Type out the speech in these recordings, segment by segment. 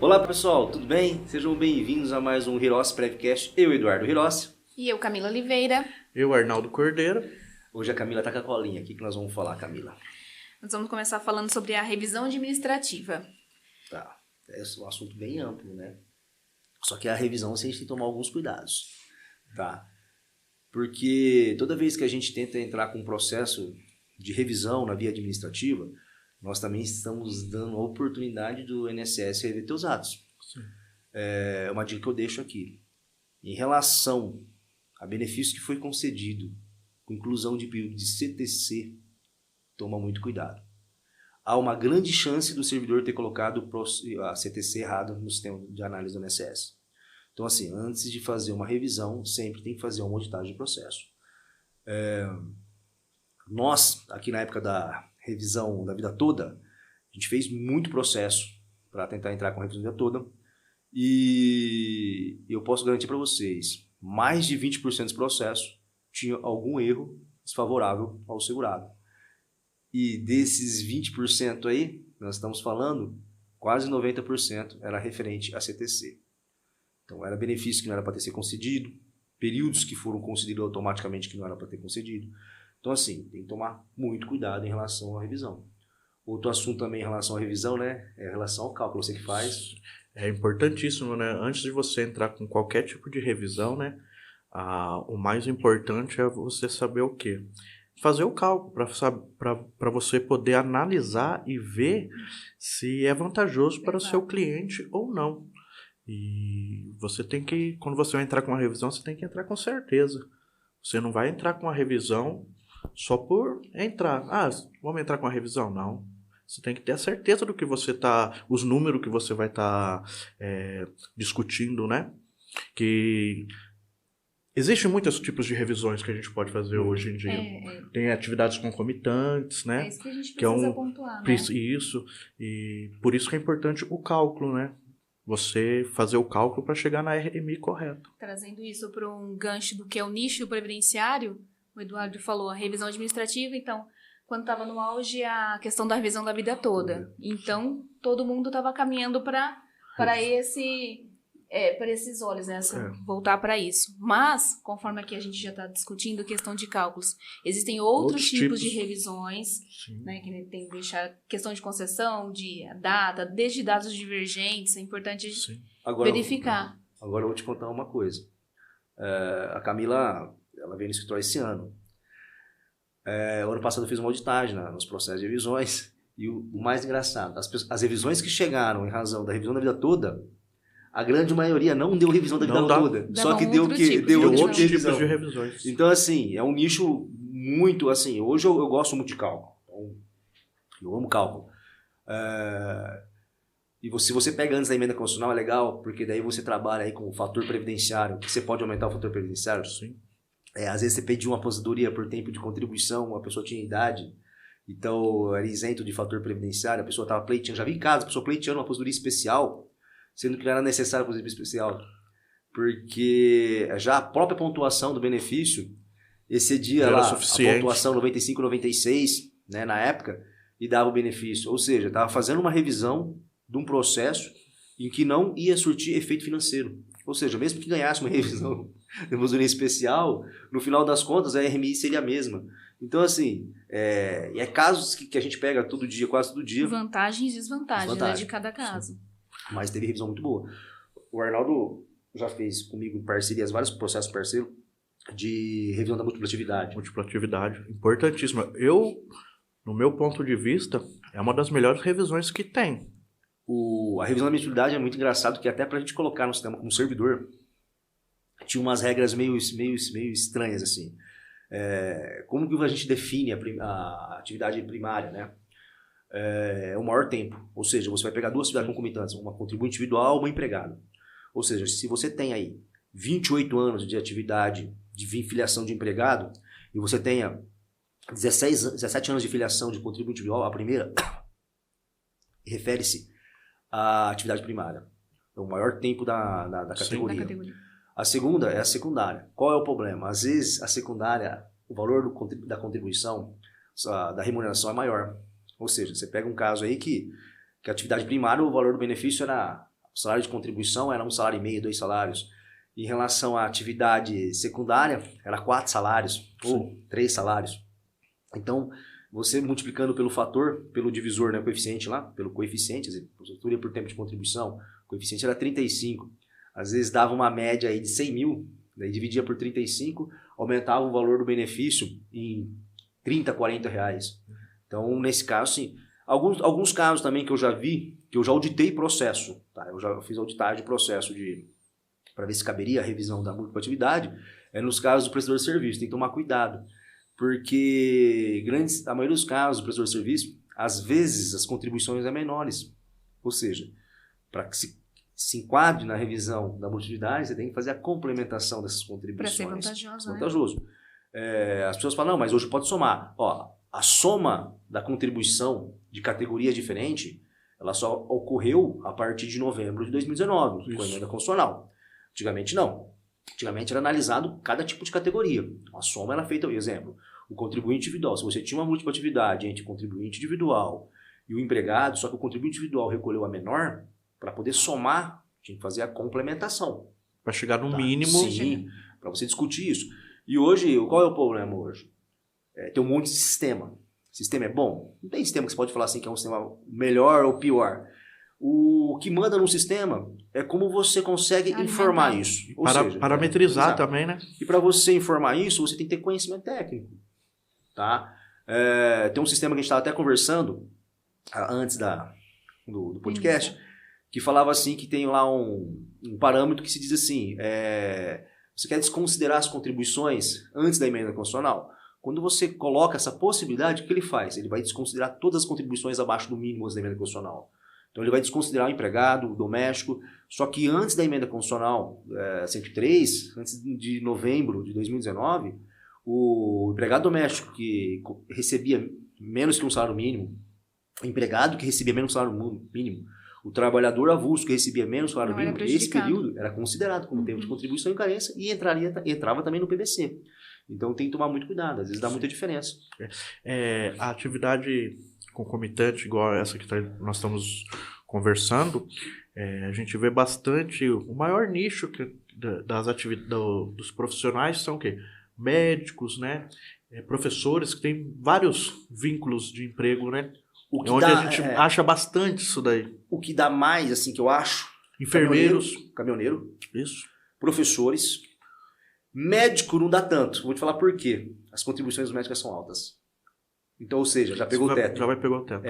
Olá pessoal, tudo bem? Sejam bem-vindos a mais um Hirossi Prevcast. Eu, Eduardo Hirossi. E eu, Camila Oliveira. Eu, Arnaldo Cordeiro. Hoje a Camila tá com a colinha. O que nós vamos falar, Camila? Nós vamos começar falando sobre a revisão administrativa. Tá, é um assunto bem amplo, né? Só que a revisão a gente tem que tomar alguns cuidados, tá? Porque toda vez que a gente tenta entrar com um processo de revisão na via administrativa, nós também estamos dando a oportunidade do INSS rever teus atos. Sim. É uma dica que eu deixo aqui. Em relação a benefício que foi concedido com inclusão de período de CTC, toma muito cuidado. Há uma grande chance do servidor ter colocado a CTC errado no sistema de análise do INSS. Então, assim, antes de fazer uma revisão, sempre tem que fazer uma auditagem de processo. Nós, aqui na época da revisão da vida toda, a gente fez muito processo para tentar entrar com a revisão da vida toda. E eu posso garantir para vocês, mais de 20% dos processos tinha algum erro desfavorável ao segurado. E desses 20% aí, nós estamos falando, quase 90% era referente a CTC. Então, era benefício que não era para ter sido concedido, períodos que foram concedidos automaticamente que não era para ter concedido. Então, assim, tem que tomar muito cuidado em relação à revisão. Outro assunto também em relação à revisão, né, é em relação ao cálculo, você que faz. É importantíssimo, né? Antes de você entrar com qualquer tipo de revisão, né? O mais importante é você saber o quê? Fazer o cálculo para você poder analisar e ver se é vantajoso para o seu cliente ou não. E você tem que, quando você vai entrar com uma revisão, você tem que entrar com certeza. Você não vai entrar com uma revisão só por entrar. Vamos entrar com a revisão? Não. Você tem que ter a certeza do que você está, os números que você vai estar discutindo, né? Que existem muitos tipos de revisões que a gente pode fazer hoje em dia. Tem atividades concomitantes, né? É isso que a gente precisa pontuar, né? Isso. E por isso que é importante o cálculo, né? Você fazer o cálculo para chegar na RMI correta. Trazendo isso para um gancho do que é o nicho previdenciário, o Eduardo falou a revisão administrativa, então, quando estava no auge, a questão da revisão da vida toda. Então, todo mundo estava caminhando para esses olhos, né? Voltar para isso. Mas, conforme aqui a gente já está discutindo questão de cálculos, existem outros tipos de revisões, né? Que tem que deixar questão de concessão, de data, desde dados divergentes, é importante verificar. Agora eu vou te contar uma coisa. A Camila, ela veio no escritório esse ano. O ano passado eu fiz uma auditagem nos processos de revisões, e o mais engraçado, as revisões que chegaram em razão da revisão da vida toda, a grande maioria não deu revisão da vida toda. Só que deu outros tipos de revisões. Então, assim, é um nicho muito, assim, hoje eu gosto muito de cálculo. Então, eu amo cálculo. E se você pega antes da emenda constitucional, é legal, porque daí você trabalha aí com o fator previdenciário, que você pode aumentar o fator previdenciário. Sim. Às vezes você pediu uma aposentadoria por tempo de contribuição, a pessoa tinha idade, então era isento de fator previdenciário, a pessoa estava pleiteando. Já vi casos, a pessoa pleiteando uma aposentadoria especial, sendo que não era necessário fazer especial, porque já a própria pontuação do benefício excedia lá a pontuação 95, 96, né, na época, e dava o benefício. Ou seja, estava fazendo uma revisão de um processo em que não ia surtir efeito financeiro. Ou seja, mesmo que ganhasse uma revisão de aposentadoria especial, no final das contas a RMI seria a mesma. Então, assim, é casos que a gente pega todo dia, quase todo dia. Vantagens e desvantagens, né, de cada caso. Sim. Mas teve revisão muito boa. O Arnaldo já fez comigo em parcerias, vários processos parceiros de revisão da multiplatividade. Multiplatividade, importantíssima. No meu ponto de vista, é uma das melhores revisões que tem. A revisão da multiplatividade é muito engraçado, que até para a gente colocar no sistema como servidor, tinha umas regras meio estranhas, assim. Como que a gente define a atividade primária, né? O maior tempo. Ou seja, você vai pegar duas atividades concomitantes, uma contribuinte individual, uma empregada. Ou seja, se você tem aí 28 anos de atividade de filiação de empregado e você tenha 17 anos de filiação de contribuinte individual, a primeira refere-se à atividade primária. É o maior tempo da categoria. Da categoria. A segunda é a secundária. Qual é o problema? Às vezes a secundária, o valor da contribuição, da remuneração é maior. Ou seja, você pega um caso aí que a atividade primária, o valor do benefício era O salário de contribuição era 1,5 salário, 2 salários. Em relação à atividade secundária, era 4 salários ou 3 salários. Então, você multiplicando pelo fator, pelo divisor, né, coeficiente lá, pelo coeficiente, você ia por tempo de contribuição, o coeficiente era 35. Às vezes dava uma média aí de 100 mil, daí dividia por 35, aumentava o valor do benefício em 30, 40 reais. Então, nesse caso, sim. Alguns casos também que eu já vi, que eu já auditei processo, tá? Eu já fiz auditagem de processo para ver se caberia a revisão da multiplicidade, nos casos do prestador de serviço. Tem que tomar cuidado, porque a maioria dos casos do prestador de serviço, às vezes as contribuições são menores. Ou seja, para que se enquadre na revisão da multiplicidade, você tem que fazer a complementação dessas contribuições. Para ser vantajoso, vantajoso. Né? As pessoas falam, não, mas hoje pode somar. A soma da contribuição de categoria diferente, ela só ocorreu a partir de novembro de 2019, com a emenda constitucional. Antigamente não. Antigamente era analisado cada tipo de categoria. A soma era feita, por exemplo, o contribuinte individual. Se você tinha uma múltipla atividade entre o contribuinte individual e o empregado, só que o contribuinte individual recolheu a menor, para poder somar, tinha que fazer a complementação. Para chegar no mínimo. Sim, para você discutir isso. E hoje, qual é o problema hoje? Tem um monte de sistema. O sistema é bom? Não tem sistema que você pode falar assim que é um sistema melhor ou pior. O que manda no sistema é como você consegue informar isso. Ou seja, parametrizar também, né? E para você informar isso, você tem que ter conhecimento técnico. Tá? Tem um sistema que a gente estava até conversando antes do podcast, que falava assim que tem lá um parâmetro que se diz assim, você quer desconsiderar as contribuições antes da emenda constitucional? Quando você coloca essa possibilidade, o que ele faz? Ele vai desconsiderar todas as contribuições abaixo do mínimo da emenda constitucional. Então ele vai desconsiderar o empregado, o doméstico, só que antes da emenda constitucional 103, antes de novembro de 2019, o empregado doméstico que recebia menos que um salário mínimo, o empregado que recebia menos que um salário mínimo, o trabalhador avulso que recebia menos salário mínimo, esse período era considerado como tempo de contribuição e carência e entrava também no PBC. Então tem que tomar muito cuidado, às vezes dá muita diferença. A atividade concomitante, igual essa que nós estamos conversando, a gente vê bastante, o maior nicho dos profissionais são o quê? Médicos, né? Professores que têm vários vínculos de emprego, né? Onde a gente acha bastante isso daí. O que dá mais, assim, que eu acho... Enfermeiros. Caminhoneiro. Isso. Professores. Médico não dá tanto. Vou te falar por quê. As contribuições dos médicos são altas. Então, ou seja, já pegou o teto. Já vai pegar o teto.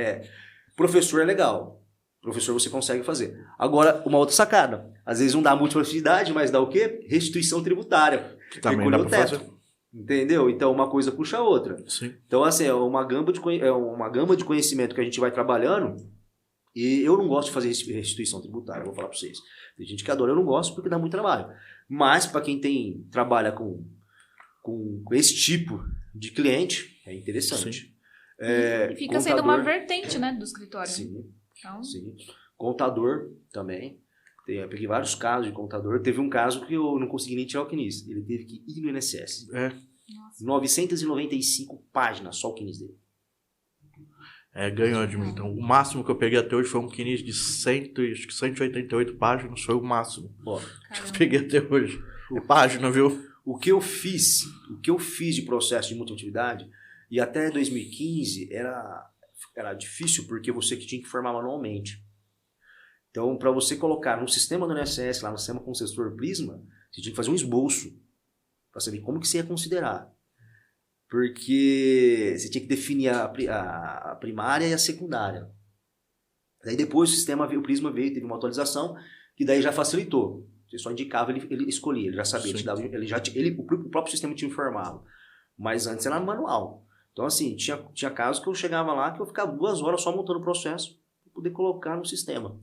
Professor é legal. Professor você consegue fazer. Agora, uma outra sacada. Às vezes não dá múltipla atividade, mas dá o quê? Restituição tributária. Também dá pra fazer. Entendeu? Então, uma coisa puxa a outra. Sim. Então, assim, é uma gama de conhecimento que a gente vai trabalhando. E eu não gosto de fazer restituição tributária, vou falar para vocês. Tem gente que adora, eu não gosto porque dá muito trabalho. Mas, para quem trabalha com esse tipo de cliente, é interessante. E fica sendo uma vertente, né, do escritório. Sim, então... sim. Contador também. Eu peguei vários casos de contador. Teve um caso que eu não consegui nem tirar o CNIS. Ele teve que ir no INSS. Nossa. 995 páginas, só o CNIS dele. Ganhou de mim. Então, o máximo que eu peguei até hoje foi um CNIS de 188 páginas. Foi o máximo que eu peguei até hoje. Página, viu? O que eu fiz de processo de multiplicidade, e até 2015 era difícil, porque você que tinha que formar manualmente. Então, para você colocar no sistema do INSS, lá no sistema concessor Prisma, você tinha que fazer um esboço para saber como que você ia considerar. Porque você tinha que definir a primária e a secundária. Daí depois o Prisma veio, teve uma atualização, que daí já facilitou. Você só indicava, ele escolhia, ele já sabia, o próprio sistema te informava. Mas antes era manual. Então, assim, tinha casos que eu chegava lá que eu ficava 2 horas só montando o processo para poder colocar no sistema.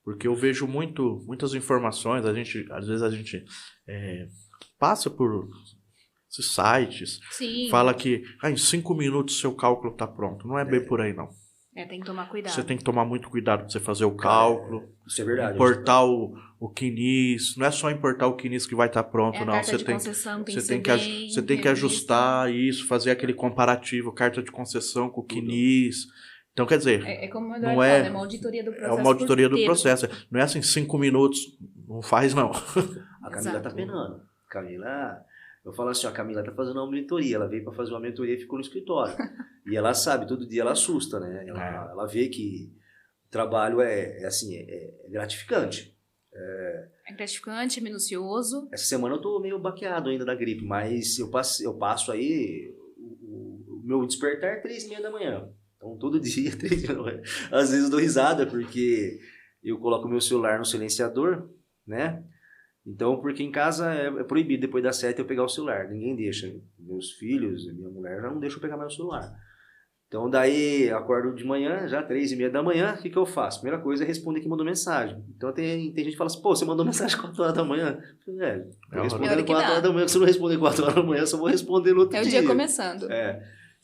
Porque eu vejo muitas informações, às vezes a gente passa por esses sites, Sim. Fala que em 5 minutos seu cálculo está pronto. Não é bem por aí, não. Tem que tomar cuidado. Você tem que tomar muito cuidado para você fazer o cálculo. Isso é verdade. Importar o CNIS. Não é só importar o CNIS que vai estar pronto, não. Você tem que ajustar isso, fazer aquele comparativo, carta de concessão com o CNIS. Então, quer dizer, como o não Eduardo é, fala, é uma auditoria do processo. é uma auditoria do processo. Não é assim, 5 minutos, não faz não. A Camila tá penando. Eu falo assim, a Camila tá fazendo uma mentoria, ela veio para fazer uma mentoria e ficou no escritório. E ela sabe, todo dia ela assusta, né? Ela vê que o trabalho é gratificante. É gratificante, é minucioso. Essa semana eu tô meio baqueado ainda da gripe, mas eu passo aí, o meu despertar é 3h30 da manhã. Então todo dia, 3h30 da manhã. Às vezes eu dou risada, porque eu coloco o meu celular no silenciador, né? Então, porque em casa é proibido depois das 7 eu pegar o celular, ninguém deixa. Meus filhos, minha mulher já não deixam eu pegar meu celular. Então daí eu acordo de manhã, já 3h30 da manhã, o que eu faço? Primeira coisa é responder quem mandou mensagem. Então tem gente que fala assim, pô, você mandou mensagem 4 horas da manhã? Eu respondendo 4 horas da manhã, se eu não responder 4 horas da manhã, eu só vou responder no outro dia. É o dia começando.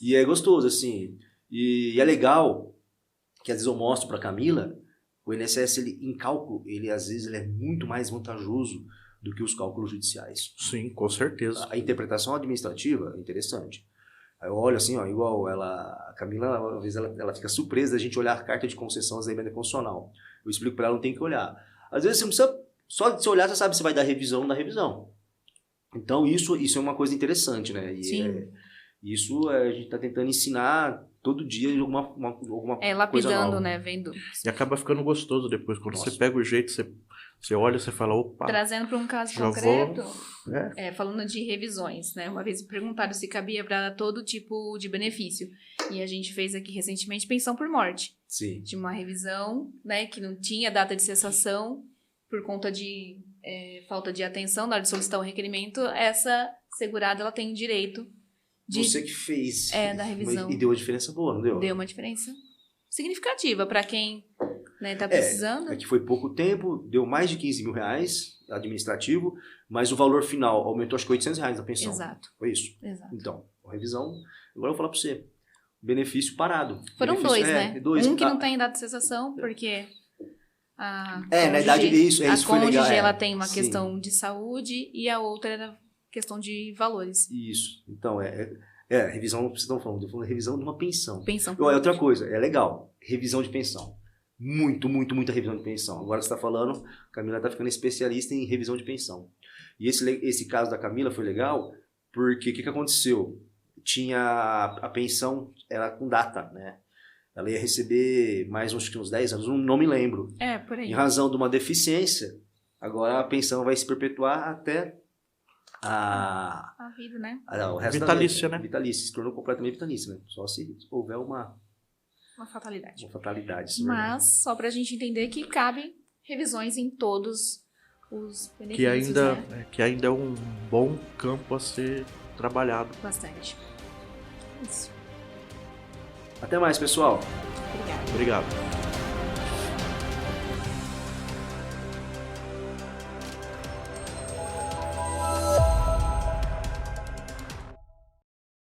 E é gostoso, assim. E é legal que às vezes eu mostro pra Camila, o INSS, em cálculo, às vezes ele é muito mais vantajoso do que os cálculos judiciais. Sim, com certeza. A interpretação administrativa é interessante. Aí eu olho assim, ó, igual a Camila, às vezes ela fica surpresa da gente olhar a carta de concessão da emenda constitucional. Eu explico para ela, não tem que olhar. Às vezes você não precisa, só de você olhar, você sabe se vai dar revisão ou não dá revisão. Então isso é uma coisa interessante, né? E sim. Isso a gente está tentando ensinar todo dia de alguma lapidando, coisa nova. né? Vendo. E acaba ficando gostoso depois. Quando você pega o jeito, você olha, você fala, opa. Trazendo para um caso concreto, falando de revisões, né? Uma vez me perguntaram se cabia para todo tipo de benefício. E a gente fez aqui recentemente pensão por morte. Sim. De uma revisão, né? Que não tinha data de cessação por conta de falta de atenção na hora de solicitar um requerimento. Essa segurada, ela tem direito você que fez. Da revisão. E deu uma diferença boa, não deu? Deu uma diferença significativa para quem tá precisando. É que foi pouco tempo, deu mais de 15 mil reais administrativo, mas o valor final aumentou acho que 800 reais da pensão. Exato. Foi isso? Exato. Então, a revisão, agora eu vou falar para você, benefício parado. Foram benefício, 2, né? Dois. Um que não tem data de cessação, porque na idade isso a foi legal. Cônjuge, ela tem uma questão de saúde e a outra era questão de valores. Isso. Então, revisão, vocês estão falando, eu falando revisão de uma pensão. Pensão. Outra coisa, é legal, revisão de pensão. Muita revisão de pensão. Agora você está falando, a Camila está ficando especialista em revisão de pensão. E esse caso da Camila foi legal, porque o que aconteceu? Tinha a pensão, era com data, né? Ela ia receber mais uns 10 anos, não me lembro. Por aí. Em razão de uma deficiência, agora a pensão vai se perpetuar até a vida, né? O resto vitalícia, da vida, né? Vitalícia, se tornou completamente vitalícia, né? Só se houver uma fatalidade. Uma fatalidade. Mas, só pra gente entender que cabe revisões em todos os benefícios, que ainda é um bom campo a ser trabalhado. Bastante. Isso. Até mais, pessoal. Obrigada. Obrigado.